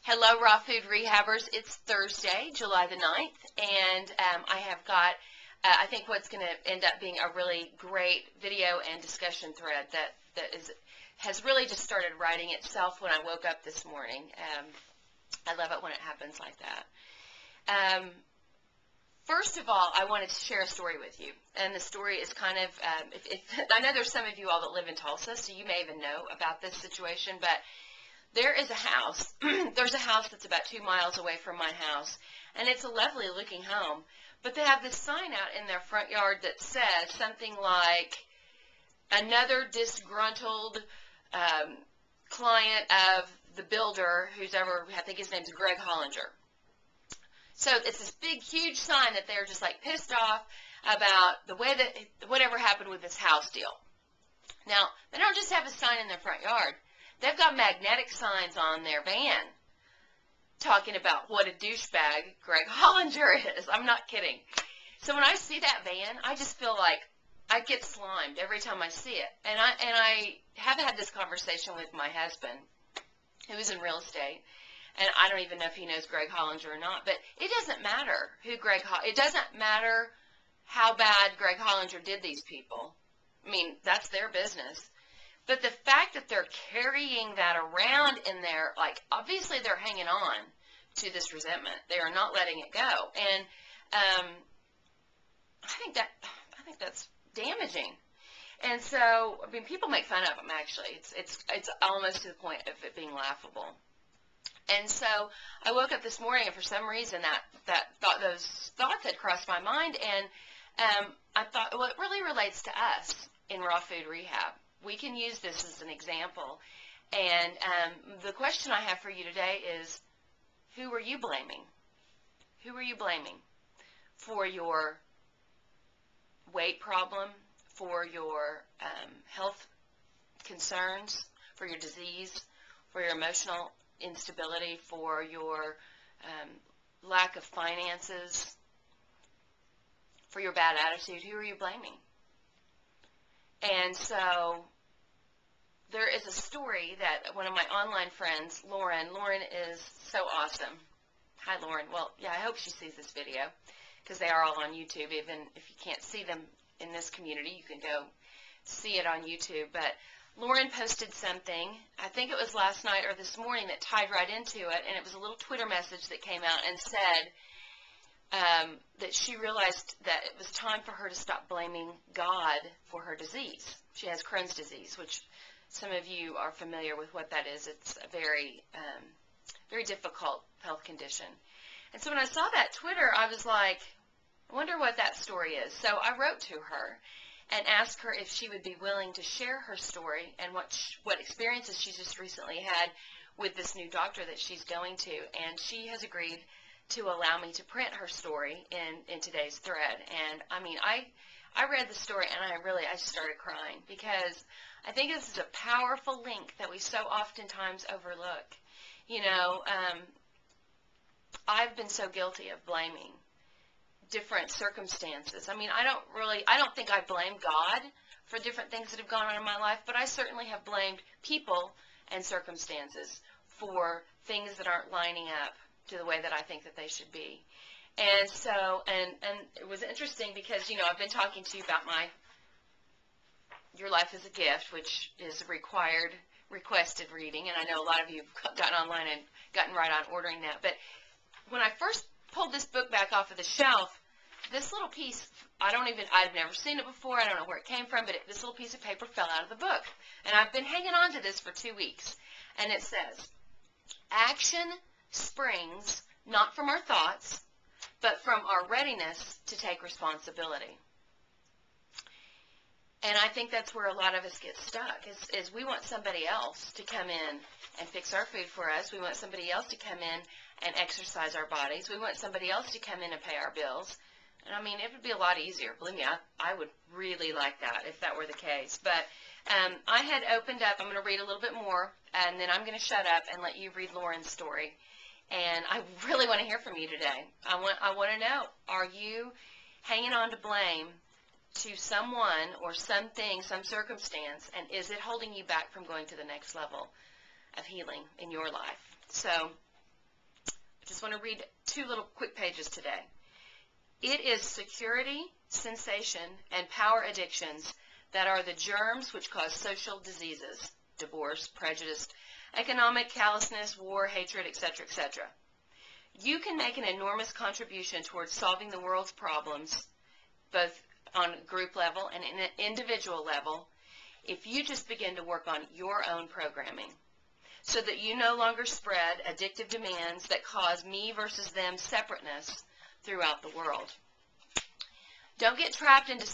Hello, Raw Food Rehabbers. It's Thursday, July the 9th, and I have got, I think what's going to end up being a really great video and discussion thread that has really just started writing itself when I woke up this morning. I love it when it happens like that. First of all, I wanted to share a story with you, and the story is kind of, I know there's some of you all that live in Tulsa, so you may even know about this situation, but there is a house, there's a house that's about 2 miles away from my house, and it's a lovely looking home, but they have this sign out in their front yard that says something like, another disgruntled client of the builder I think his name's Greg Hollinger. So it's this big, huge sign that they're just like pissed off about the way that whatever happened with this house deal. Now, they don't just have a sign in their front yard. They've got magnetic signs on their van talking about what a douchebag Greg Hollinger is. I'm not kidding. So when I see that van, I just feel like I get slimed every time I see it. And I have had this conversation with my husband, who is in real estate, and I don't even know if he knows Greg Hollinger or not, but it doesn't matter it doesn't matter how bad Greg Hollinger did these people. I mean, that's their business. But the fact that they're carrying that around in there, like, obviously they're hanging on to this resentment. They are not letting it go. And I think that's damaging. And so, I mean, people make fun of them, actually. It's almost to the point of it being laughable. And so I woke up this morning, and for some reason those thoughts had crossed my mind, and I thought, well, it really relates to us in Raw Food Rehab. We can use this as an example. And the question I have for you today is, who are you blaming? Who are you blaming for your weight problem, for your health concerns, for your disease, for your emotional instability, for your lack of finances, for your bad attitude? Who are you blaming? And so there is a story that one of my online friends, Lauren is so awesome. Hi, Lauren. Well, yeah, I hope she sees this video because they are all on YouTube. Even if you can't see them in this community, you can go see it on YouTube. But Lauren posted something, I think it was last night or this morning, that tied right into it, and it was a little Twitter message that came out and said that she realized that it was time for her to stop blaming God for her disease. She has Crohn's disease, which some of you are familiar with what that is. It's a very, very difficult health condition. And so when I saw that Twitter, I was like, I wonder what that story is. So I wrote to her and asked her if she would be willing to share her story and what experiences she just recently had with this new doctor that she's going to. And she has agreed to allow me to print her story in today's thread. And I mean, I read the story and I just started crying, because I think this is a powerful link that we so oftentimes overlook. You know, I've been so guilty of blaming different circumstances. I mean, I don't think I blame God for different things that have gone on in my life, but I certainly have blamed people and circumstances for things that aren't lining up to the way that I think that they should be. And so, and it was interesting because, you know, I've been talking to you about Your Life is a Gift, which is a requested reading, and I know a lot of you have gotten online and gotten right on ordering that. But when I first pulled this book back off of the shelf, this little piece, I've never seen it before, I don't know where it came from, but this little piece of paper fell out of the book. And I've been hanging on to this for 2 weeks. And it says, action springs not from our thoughts, but from our readiness to take responsibility. And I think that's where a lot of us get stuck, is we want somebody else to come in and fix our food for us. We want somebody else to come in and exercise our bodies. We want somebody else to come in and pay our bills. And I mean, it would be a lot easier. Believe me, I would really like that if that were the case. But I had opened up, I'm going to read a little bit more, and then I'm going to shut up and let you read Lauren's story. And I really want to hear from you today. I want to know, are you hanging on to blame to someone or something, some circumstance, and is it holding you back from going to the next level of healing in your life? So I just want to read 2 little quick pages today. It is security, sensation, and power addictions that are the germs which cause social diseases, divorce, prejudice, economic callousness, war, hatred, etc., etc. You can make an enormous contribution towards solving the world's problems, both on a group level and in an individual level, if you just begin to work on your own programming, so that you no longer spread addictive demands that cause me versus them separateness throughout the world. Don't get trapped into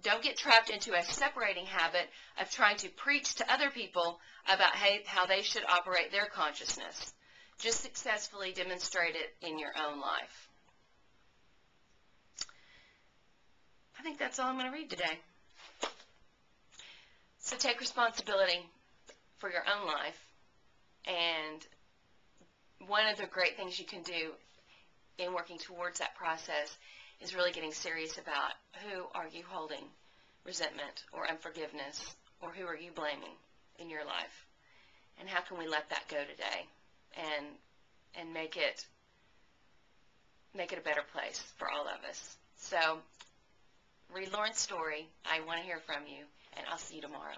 Don't get trapped into a separating habit of trying to preach to other people about how they should operate their consciousness. Just successfully demonstrate it in your own life. I think that's all I'm going to read today. So take responsibility for your own life. And one of the great things you can do in working towards that process is really getting serious about who are you holding resentment or unforgiveness, or who are you blaming in your life, and how can we let that go today and make it a better place for all of us. So read Lauren's story. I want to hear from you, and I'll see you tomorrow.